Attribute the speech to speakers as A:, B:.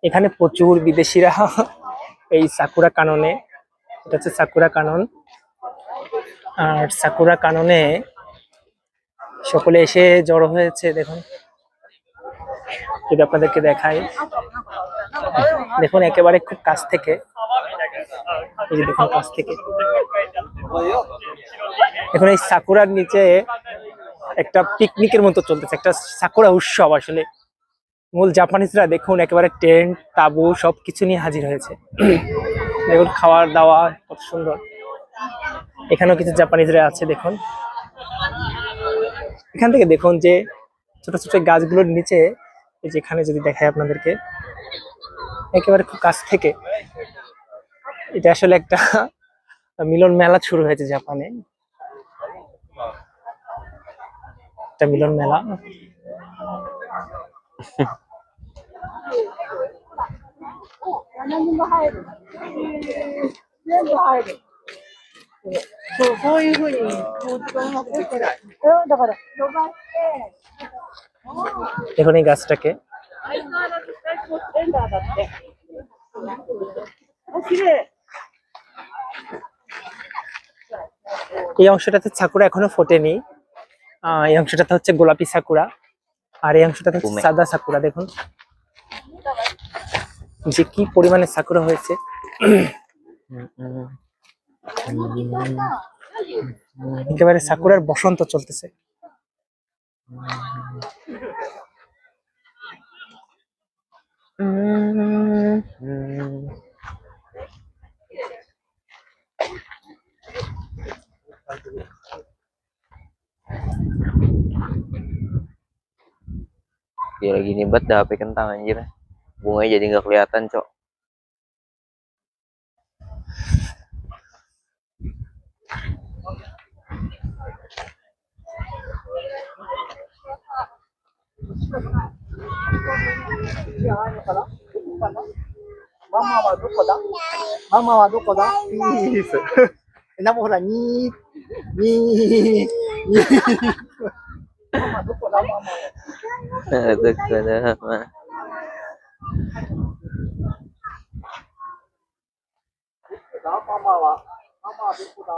A: এখানে প্রচুর বিদেশিরা এই সাকুরা কাননে, এটা হচ্ছে সাকুরা কানন। আর সাকুরা কাননে সকলে এসে জড়ো হয়েছে। দেখুন, যদি আপনাদেরকে দেখাই, দেখুন একেবারে খুব কাছ থেকে, এই যে দেখুন কাছ থেকে। এখন এই সাকুরার নিচে একটা পিকনিকের মতো চলতেছে, একটা সাকুরা উৎসব আসলে। মূল জাপানিজরা দেখুন একেবারে টেন্ট, তাবু সবকিছু নিয়ে হাজির হয়েছে। দেখুন খাওয়ার দাওয়া কত সুন্দর। এখানেও কিছু জাপানিজরা আছে দেখুন। এখান থেকে দেখুন যে ছোট ছোট গাছগুলোর নিচে, যেখানে যদি দেখায় আপনাদেরকে একেবারে খুব কাছ থেকে, এটা আসলে একটা মিলন মেলা শুরু হয়েছে জাপানে, একটা মিলন মেলা। দেখুন এই গাছটাকে, এই অংশটাতে সাকুরা এখনো ফোটেনি। এই অংশটাতে হচ্ছে গোলাপি সাকুরা, আর এই অংশটাতে হচ্ছে সাদা সাকুরা। দেখুন যে কি পরিমাণে সাকুরা হয়েছে। একেবারে সাকুরার বসন্ত চলতেছে।
B: Gila gini banget dah HP kentang anjir. Bunganya jadi nggak kelihatan, Cok.
C: Mama wa doko da? Mama wa doko da? Peace. Namo hora ni ni ni. Mama doko da mama.
B: Itu kada.
C: Da mama wa. Mama doko da?